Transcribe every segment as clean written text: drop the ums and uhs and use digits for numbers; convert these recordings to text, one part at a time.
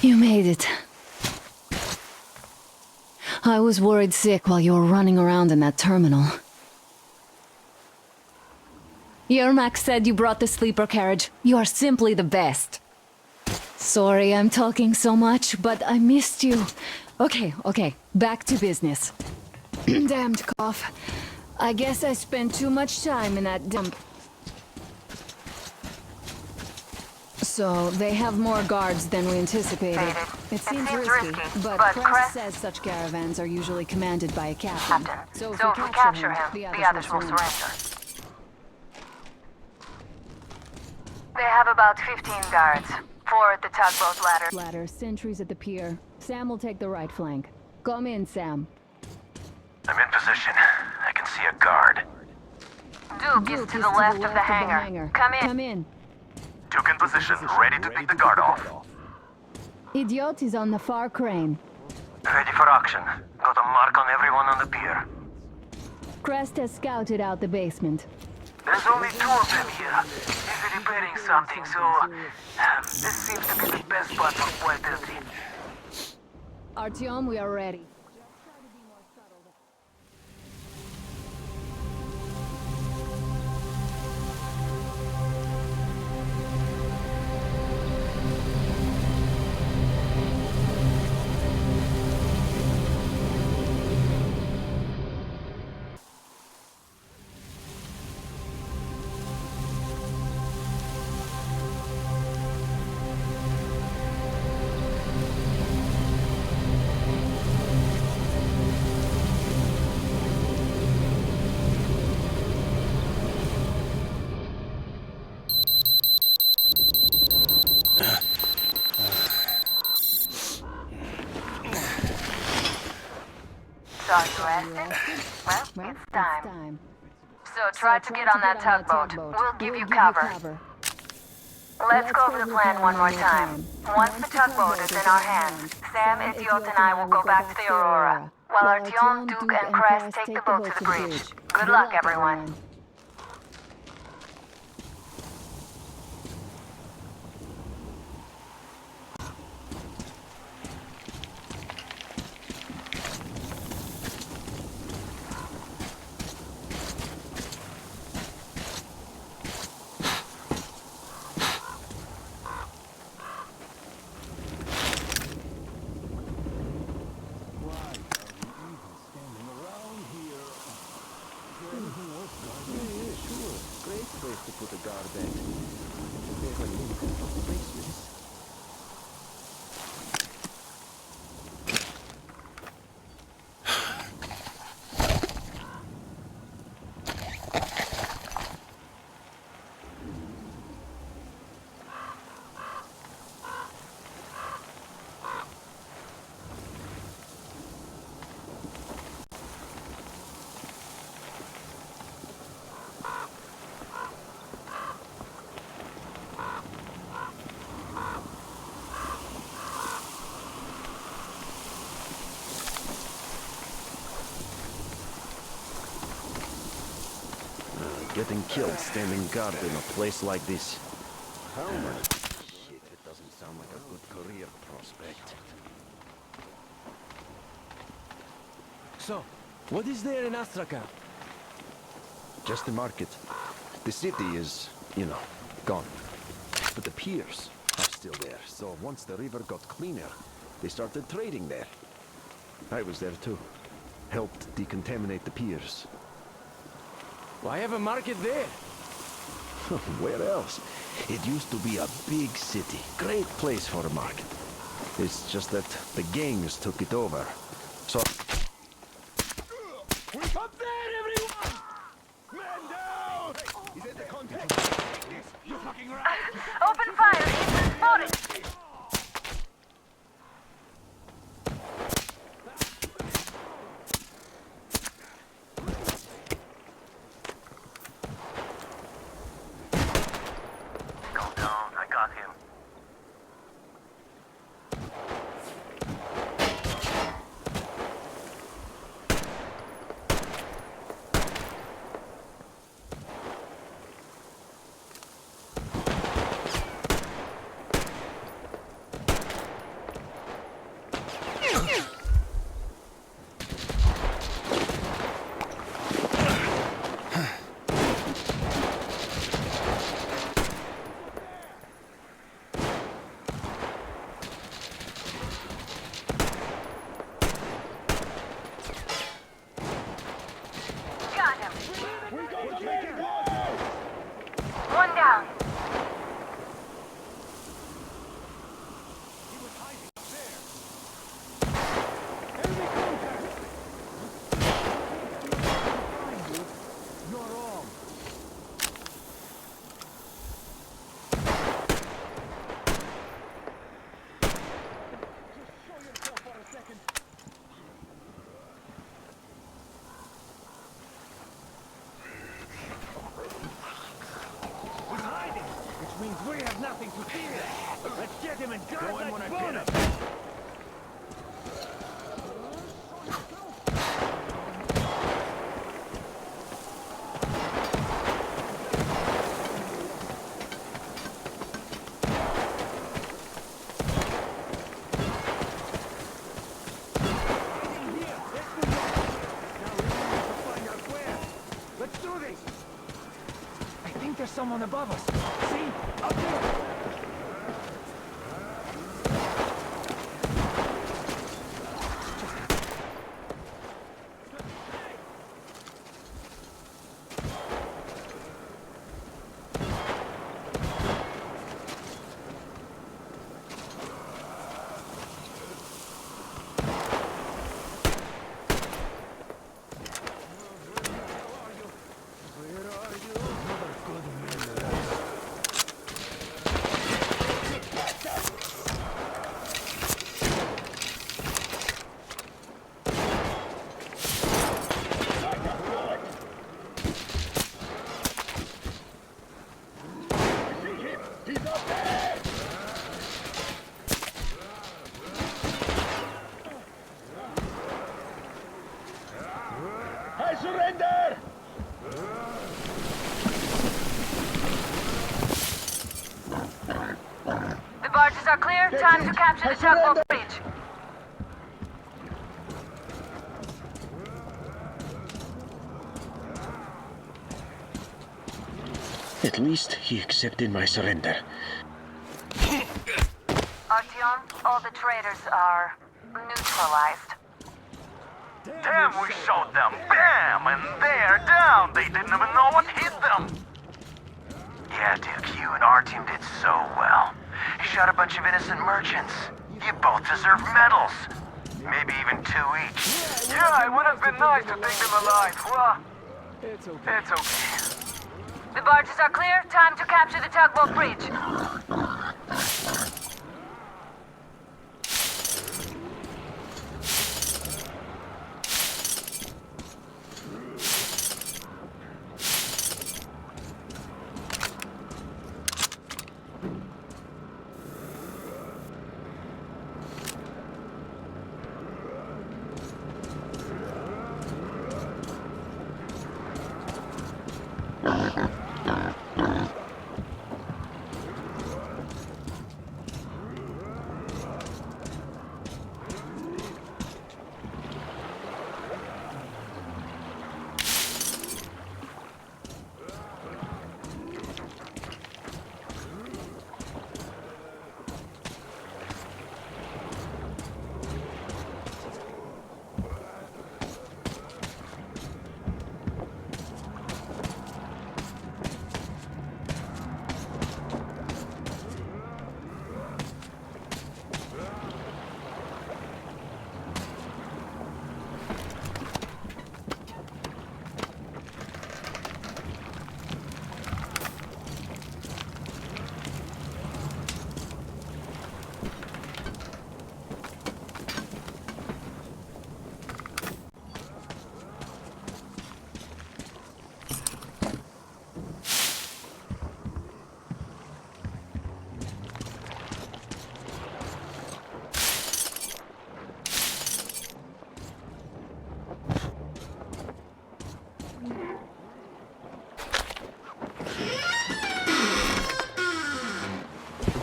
You made it. I was worried sick while you were running around in that terminal. Yermak said you brought the sleeper carriage. You are simply the best. Sorry I'm talking so much, but I missed you. Okay, back to business. Damned cough. I guess I spent too much time in that dump. So, they have more guards than we anticipated. It seems risky, but Crest says such caravans are usually commanded by a captain. So if we capture him, the others will surrender. They have about 15 guards. 4 at the tugboat Ladder, sentries at the pier. Sam will take the right flank. Come in, Sam. I'm in position. I can see a guard. Duke is to the left of the hangar. Come in. Duke in position, ready to pick the guard off. Idiot is on the far crane. Ready for action. Got a mark on everyone on the pier. Crest has scouted out the basement. There's only 2 of them here. He's repairing something, so... this seems to be the best spot for Point Entry. Artyom, we are ready. Saw you rested? Well, it's time. So try to get on that tugboat. We'll give you cover. Let's go over the plan one more time. Once the tugboat is in our hands, Sam, Idiot, and I will go back to the Aurora, while Artyom, Duke, and Crest take the boat to the bridge. Good luck, everyone. To put a guard back. They have a link of the basements. Getting killed standing guard in a place like this. Shit, it doesn't sound like a good career prospect. So, what is there in Astrakhan? Just the market. The city is, gone. But the piers are still there, so once the river got cleaner, they started trading there. I was there too. Helped decontaminate the piers. Why have a market there? Where else? It used to be a big city. Great place for a market. It's just that the gangs took it over. So... Up there, everyone! Man down! He's in the contact! You fucking right! Open fire! He's spotted! Go in when I pin him. Let's do this! I think there's someone above us. See? Up there! I surrender! The barges are clear. Time to capture the tugboat bridge. At least he accepted my surrender. Artyom, all the traitors are neutralized. Damn, we shot them! Bam! And they're down! They didn't even know what hit them! Yeah, Duke, you and our team did so well. You shot a bunch of innocent merchants. You both deserve medals. Maybe even 2 each. Yeah, it would have been nice to take them alive. Well, it's okay. It's okay. The barges are clear. Time to capture the tugboat bridge.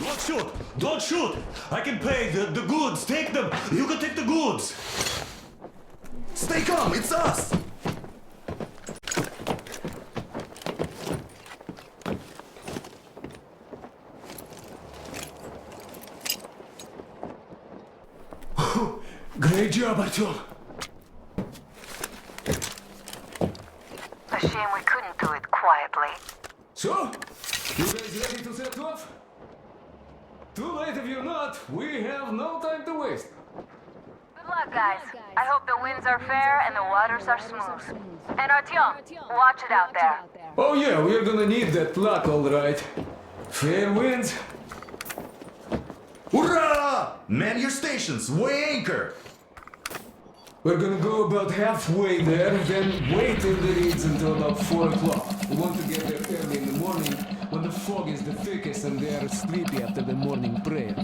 Don't shoot! Don't shoot! I can pay the goods. Take them. You can take the goods. Stay calm, it's us! Great job, Artyom. A shame we couldn't do it quietly. So, you guys ready to set off? Too late if you're not. We have no time to waste. Good luck, guys. I hope the winds are fair and the waters are smooth. And Artyom, watch it out there. Oh yeah, we're gonna need that luck, all right. Fair winds. Hurrah! Man your stations, weigh anchor! We're gonna go about halfway there, then wait in the reeds until about 4 o'clock. We want to get there early in the morning when the fog is the thickest and they are sleepy after the morning prayer.